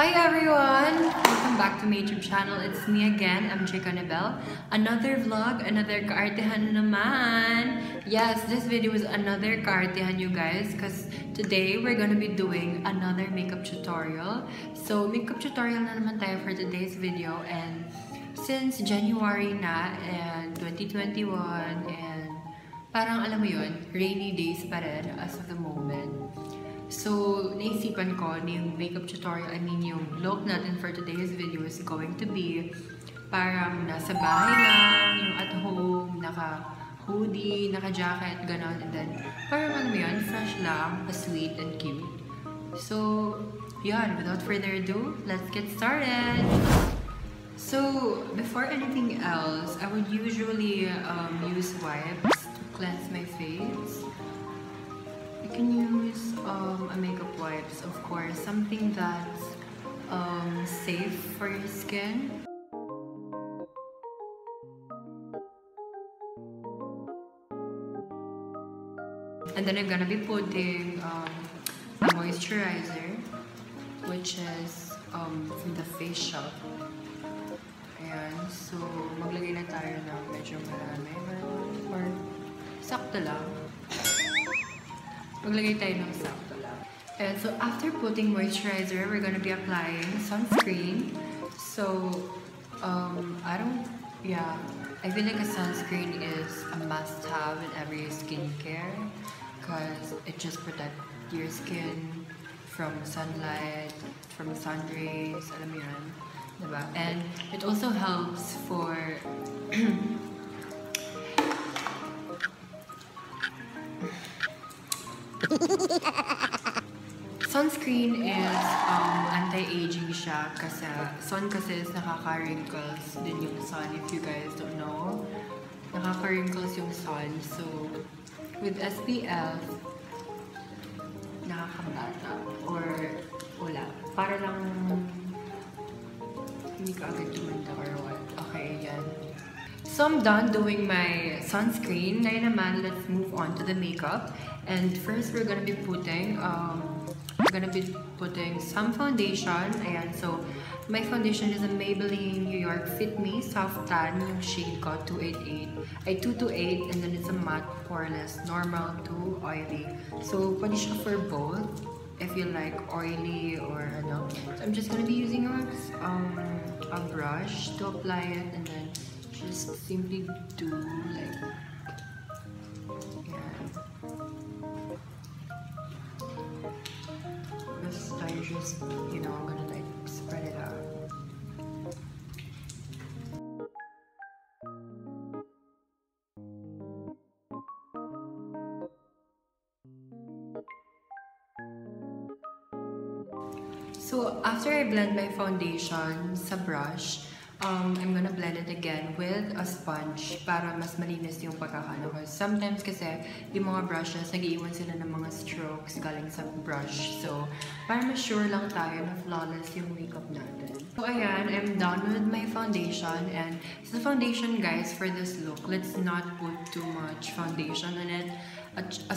Hi everyone! Welcome back to my YouTube channel. It's me again, Canibel. Another vlog, another kaartehan naman. Yes, this video is another kaartehan, you guys, because today we're gonna be doing another makeup tutorial. So, makeup tutorial na naman tayo for today's video, and since January na and 2021 and parang alam mo yun, rainy days pa rin as of the moment. So, naisipan ko na yung makeup tutorial, yung look natin for today's video is going to be parang nasa bahay lang, yung at home, naka-hoodie, naka-jacket, ganon. And then, parang alam mo yun, fresh lang, sweet and cute. So, yun, without further ado, let's get started! So, before anything else, I would usually use wipes to cleanse my face. You can use a makeup wipes, of course, something that's safe for your skin. And then I'm gonna be putting a moisturizer, which is from the Face Shop. Ayan, so maglagay na tayo ng medyo marami or sakto lang. Maglagay tayo ng sakto lang. And so after putting moisturizer, we're gonna be applying sunscreen. So, I feel like a sunscreen is a must-have in every skincare because it just protects your skin from sunlight, from sun rays, alam mo yun, diba? And it also helps for sunscreen is anti-aging siya kasi sun kasi is nakaka-wrinkles din yung sun, if you guys don't know. Nakaka-wrinkles yung sun. So, with SPF, nakakabata or wala. Para lang hindi ka agad tumanda or what. Okay, yan. So, I'm done doing my sunscreen. Ngayon naman, let's move on to the makeup. And first, we're gonna be putting some foundation. Ayan, so my foundation is a Maybelline New York Fit Me Soft Tan, yung shade ko 228, and then it's a matte poreless, normal to oily. So pwede siya for both if you like oily or ano. So I'm just gonna be using a brush to apply it, and then just simply do like just, I'm gonna like spread it out. So after I blend my foundation sa brush, I'm gonna blend it again with a sponge para mas malinis yung pagkakano ko. Sometimes kasi yung mga brushes, nag-iiwan sila ng mga strokes galing sa brush. So, para ma-sure lang tayo na flawless yung makeup natin. So, ayan, I'm done with my foundation. And sa foundation, guys, for this look, let's not put too much foundation on it. Much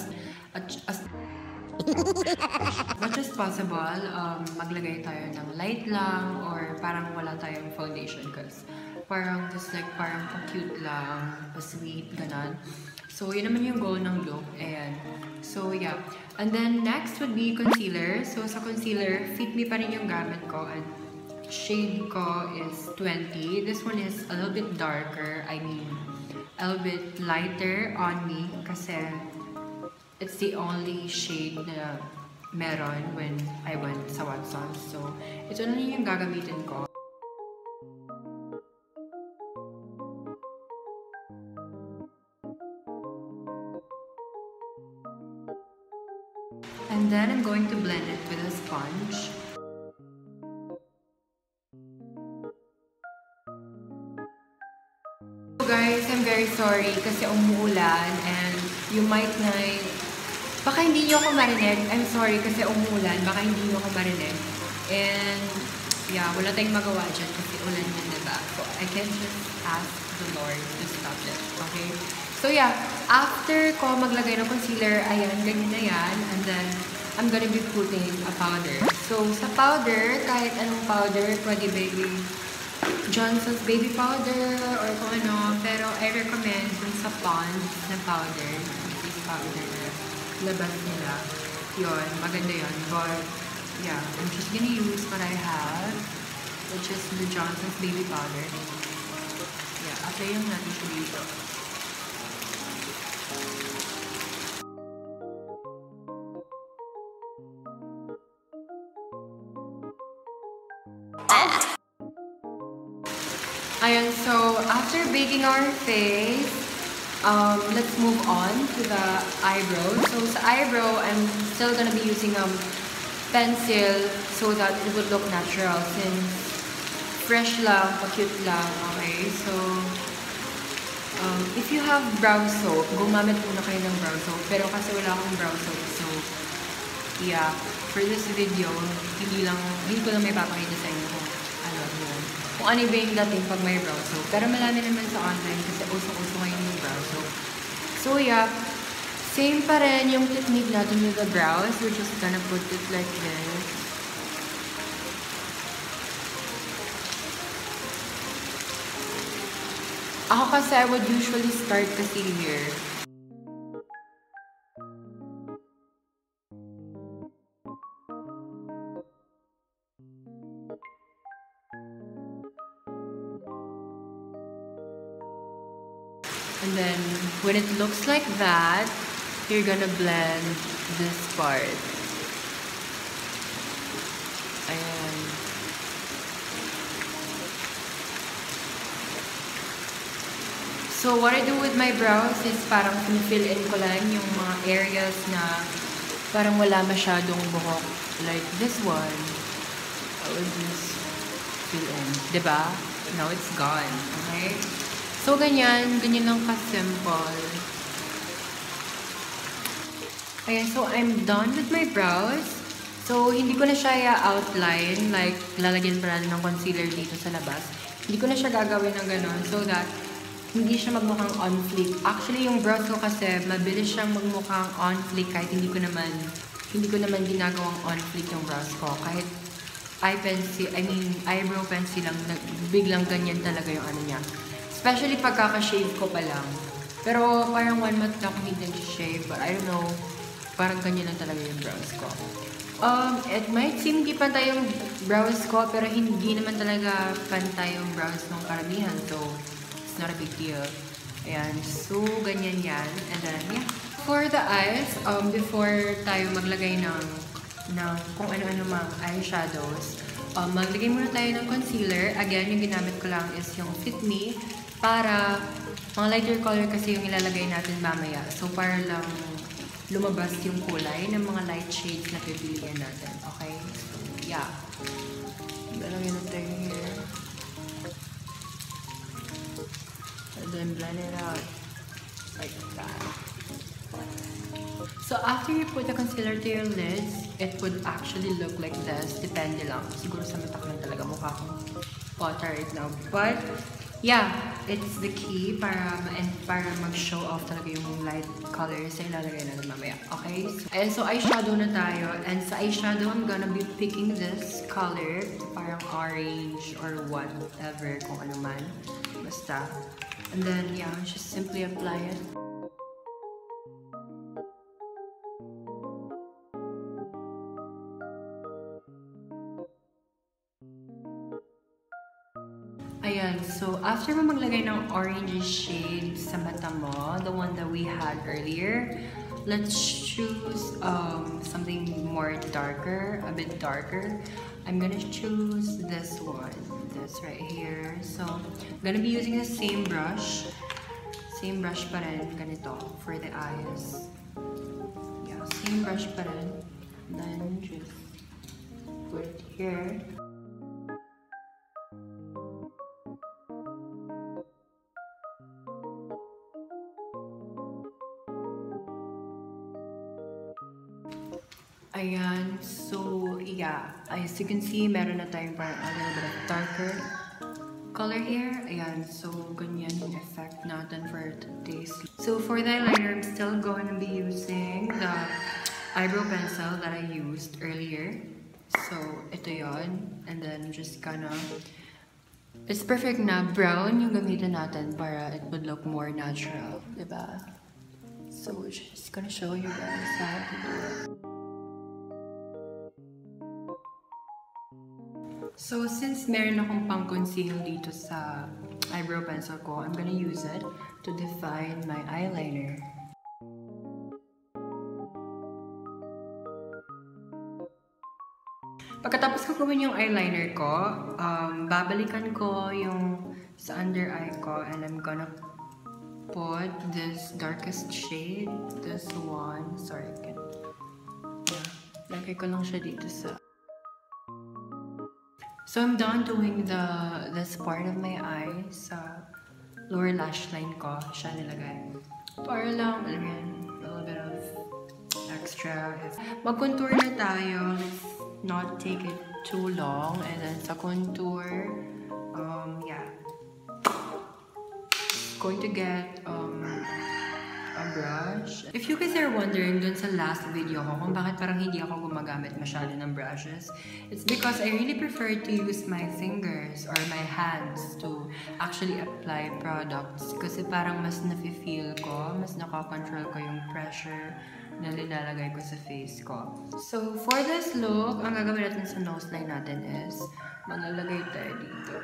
as possible, maglagay tayo ng light lang or parang wala tayong foundation because parang just like parang pa-cute lang, pa-sweet, ganon. So, yun naman yung goal ng look. Ayan. So, yeah. And then, next would be concealer. So, sa concealer, Fit Me pa rin yung gamit ko and shade ko is 20. This one is a little bit darker. A little bit lighter on me kasi it's the only shade na meron when I went sa Watsons. So, ito na yung gagamitin ko. And then, I'm going to blend it with a sponge. So guys, I'm very sorry kasi umuulan and you might not. Baka hindi nyo ako marinig. I'm sorry kasi umuulan. Baka hindi nyo ako marinig. And, yeah, wala tayong magawa dyan kasi ulan yan, diba? So, I can just ask the Lord to stop it. Okay? So, yeah. After ko maglagay ng concealer, ayan, ganyan na yan. And then, I'm gonna be putting a powder. So, sa powder, kahit anong powder, pwede baby Johnson's baby powder or kung ano. Pero I recommend dun sa Pond's na powder. This powder na labas nila. Yun, maganda yun. But, yeah, I'm just gonna use what I have, which is the Johnson's baby powder. Yeah, apply yung natin siya dito. Ayan, so after baking our face, let's move on to the eyebrow. So sa eyebrow, I'm still gonna be using pencil so that it would look natural since fresh lang, cute lang, okay? So, if you have brow soap, gumamit muna kayo ng brow soap. Pero kasi wala akong brow soap, so yeah, for this video, hindi ko lang may papakita sa inyo kung ano ba yung dating pag may brow soap. Pero malami naman sa online kasi uso-uso ngayon yung brow soap. So yeah, same pa rin yung technique natin with the brows. We're just gonna put it like this. Ako kasi I would usually start kasi here. And then, when it looks like that, you're gonna blend this part. Ayan. So, what I do with my brows is parang fill in ko lang yung mga areas na parang wala masyadong buhok. Like this one. I will just fill in. Diba? Now it's gone. Okay? So, ganyan lang ka-simple. Ayan, so I'm done with my brows. So, hindi ko na siya i-outline, like, lalagyan pa natin ng concealer dito sa labas. Hindi ko na siya gagawin ng gano'n so that hindi siya magmukhang on fleek. Actually, yung brows ko kasi, mabilis siyang magmukhang on fleek kahit hindi ko naman ginagawang on fleek yung brows ko. Kahit eyebrow pencil lang, biglang ganyan talaga yung ano niya. Especially pag kaka-shave ko pa lang. Pero parang 1 month na ako hindi nag-shave. But I don't know. Parang ganyan lang talaga yung brows ko. It might seem di pantay yung brows ko. Pero hindi naman talaga pantay yung brows ng karamihan. So, it's not a big deal. Ayan. So, ganyan yan. And then, yeah. For the eyes, before tayo maglagay ng kung ano-ano mga eyeshadows, maglagay muna tayo ng concealer. Again, yung ginamit ko lang is yung Fit Me. Para, mga lighter color kasi yung ilalagay natin mamaya. So, para lang lumabas yung kulay ng mga light shades na pipiliin natin. Okay? So, yeah. Lalagyan natin here. And then, blend it out. Like that. So, after you put the concealer to your lids, it would actually look like this. Depende lang. Siguro sa mata ko lang talaga mukha kong potter right now. But, yeah, it's the key para mag-show off talaga yung light colors na ilalagay natin mamaya. Okay? So eyeshadow na tayo. And sa eyeshadow, I'm gonna be picking this color. Parang orange or whatever, kung ano man. Basta. And then, yeah, just simply apply it. Ayan, so after mo maglagay ng orange shade sa mata mo, the one that we had earlier, let's choose something more darker, a bit darker. I'm gonna choose this one, this right here. So, I'm gonna be using the same brush pa rin, ganito, for the eyes. Yeah, same brush pa rin. Then, just put it here. Ayan, so yeah, as you can see, meron na tayong parang a little bit of darker color here. Ayan, so ganyan yung effect natin for today's. So for the eyeliner, I'm still going to be using the eyebrow pencil that I used earlier. So, ito yon. And then, just gonna... It's perfect na brown yung gamitin natin para it would look more natural, diba? So, just gonna show you guys how to do it. So, since meron akong pang-conceal dito sa eyebrow pencil ko, I'm gonna use it to define my eyeliner. Pagkatapos ko gawin yung eyeliner ko, babalikan ko yung sa under eye ko, and I'm gonna put this darkest shade, this one. Sorry, lagay ko lang siya dito sa... So I'm done doing this part of my eye sa lower lash line ko. Siya nilagay. Para lang, alam yan, a little bit of extra. Mag-contour na tayo. Let's not take it too long. And then sa contour, yeah. Going to get a brush. If you guys are wondering dun sa last video ko kung bakit parang hindi ako gumagamit masyado ng brushes, it's because I really prefer to use my fingers or my hands to actually apply products. Kasi parang mas nafe-feel ko, mas nakakontrol ko yung pressure na nilalagay ko sa face ko. So, for this look, ang gagawin natin sa nose line natin is maglalagay tayo dito.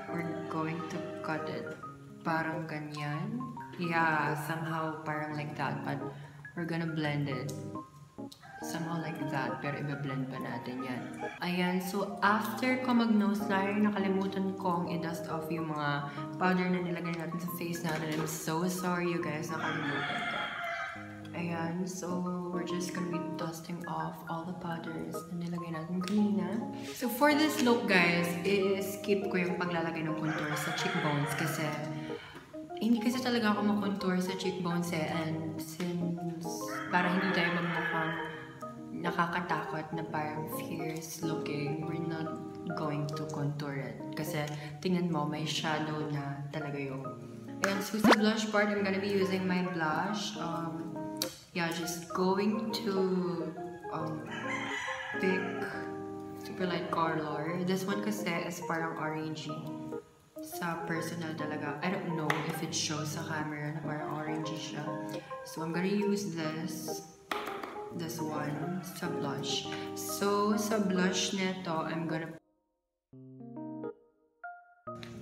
We're going to cut it parang ganyan. Yeah, somehow parang like that, but we're gonna blend it somehow like that, pero iba-blend pa natin yan. Ayan, so after ko mag-nose liner, nakalimutan kong i-dust off yung mga powder na nilagay natin sa face natin. I'm so sorry you guys, nakalimutan ko. Ayan, so we're just gonna be dusting off all the powders na nilagay natin kanina. So for this look guys, skip ko yung paglalagay ng contour sa cheekbones kasi hindi kasi talaga ako mag-contour sa cheekbones and since parang hindi tayo magmukhang nakakatakot na parang fierce looking, we're not going to contour it. Kasi tingnan mo, may shadow na talaga yung... Ayan, so sa blush part, I'm gonna be using my blush. Yeah, just going to pick super light color. This one kasi is parang orangey. Sa personal talaga. I don't know if it shows sa camera na parang orangey siya. So I'm gonna use this one sa blush. So sa blush nito, I'm gonna...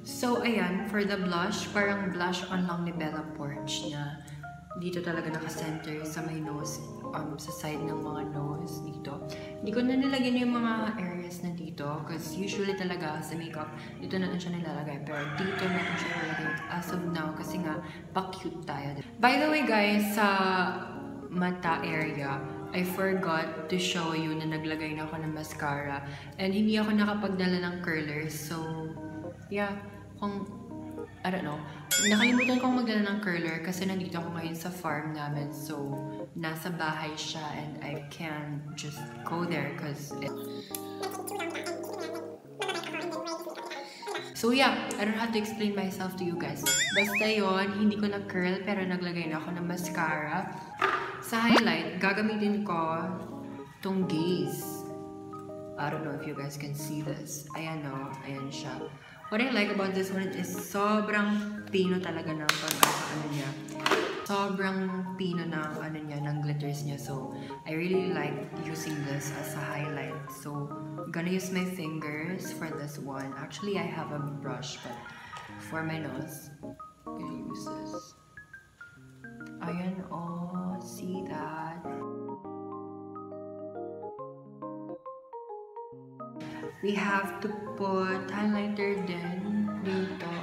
So ayan, for the blush, parang blush on lang ni Bella Porch na dito talaga naka-center sa my nose, sa side ng mga nose dito. Hindi ko na nilagyan yung mga areas na dito because usually talaga sa makeup, dito natin siya nilalagay. Pero dito natin siya nilalagay as of now kasi nga, pa-cute tayo. By the way guys, sa mata area, I forgot to show you na naglagay na ako ng mascara and hindi ako nakapagdala ng curlers. So, yeah, I don't know. Nakalimutan kong magdala ng curler kasi nandito ako ngayon sa farm namin. So, nasa bahay siya and I can't just go there because So yeah, I don't have to explain myself to you guys. Basta yon, hindi ko na-curl pero naglagay na ako ng mascara. Sa highlight, gagamitin ko tong gaze. I don't know if you guys can see this. Ayan o, ayan siya. What I like about this one is sobrang pino talaga ng pagkakaano niya. Sobrang pino ng ano niya, ng glitters niya. So, I really like using this as a highlight. So, I'm gonna use my fingers for this one. Actually, I have a brush, but for my nose, I'm gonna use this. Ayan, oh, see that? We have to put highlighter din dito.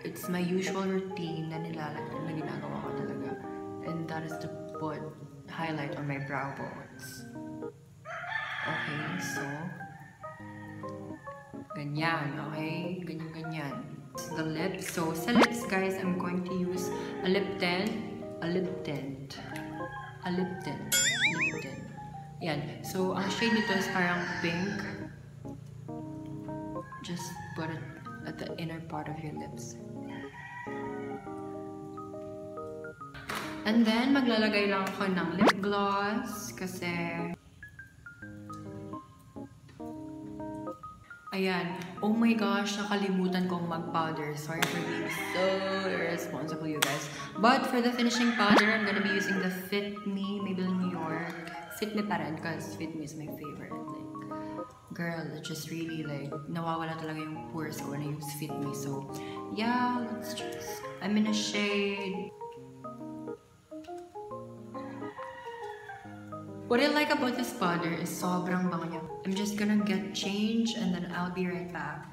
It's my usual routine na ginagawa ko talaga. And that is to put highlight on my brow bones. Okay, so ganyan, okay? Ganyan. The lips. So sa lips guys, I'm going to use a lip tint. Yan. So, ang shade nito is parang pink. Just put it at the inner part of your lips. And then, maglalagay lang ako ng lip gloss kasi... Ayan. Oh my gosh, nakalimutan kong mag-powder. Sorry for being so irresponsible, you guys. But for the finishing powder, I'm gonna be using the Fit Me Maybelline New York. Fit Me pa rin, because Fit Me is my favorite. Like, girl, it just really like, nawawala talaga yung pores ko when I use Fit Me. So, yeah, let's just... I'm in a shade... What I like about this powder is sobrang bango niya. I'm just gonna get changed and then I'll be right back.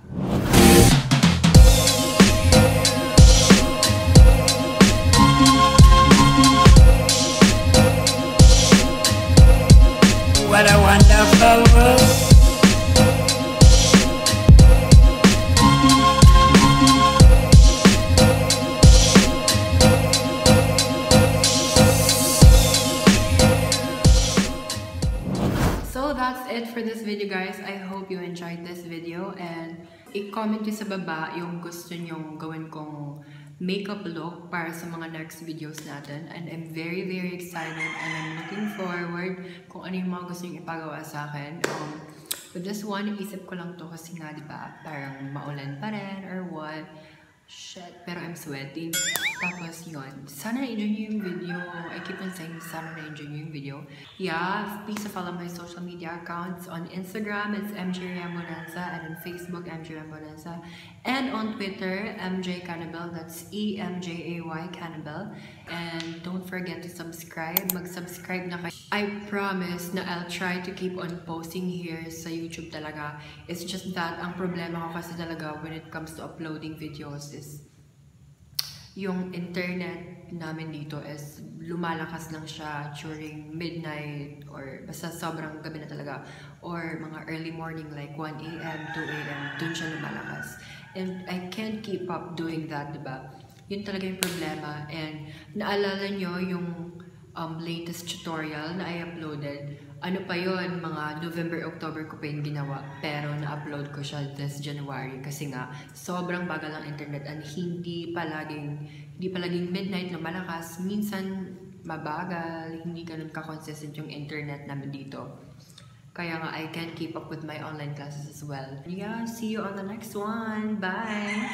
What a wonderful world. So that's it for this video, guys. I hope you enjoyed this video and i-comment nyo sa baba yung gusto nyong gawin kong makeup look para sa mga next videos natin. And I'm very excited and I'm looking forward kung ano yung mga gusto nyong ipagawa sa akin. With this one, isip ko lang to kasi nga, diba, parang maulan pa rin or what. Shit, pero I'm sweating. Tapos yun, sana na-enjoy nyo yung video. I keep on saying sana na-enjoy nyo yung video. Yeah, please follow my social media accounts. On Instagram, it's Reambonanza, and on Facebook, Reambonanza. And on Twitter, Canibel, that's EMJAY Canibel. And don't forget to subscribe. Mag-subscribe na kayo. I promise na I'll try to keep on posting here sa YouTube talaga. It's just that ang problema ko kasi talaga when it comes to uploading videos is yung internet namin dito is lumalakas lang siya during midnight or basta sobrang gabi na talaga or mga early morning like 1 AM, 2 AM, dun siya lumalakas. And I can't keep up doing that, diba? Yun talaga yung problema. And naalala nyo yung latest tutorial na I uploaded, ano pa yon, mga November, October ko pa yung ginawa, pero na-upload ko siya this January kasi nga sobrang bagal ang internet and hindi palaging midnight na malakas, minsan mabagal, hindi ganun ka-consistent yung internet namin dito. Kaya nga I can't keep up with my online classes as well. Yeah, see you on the next one. Bye!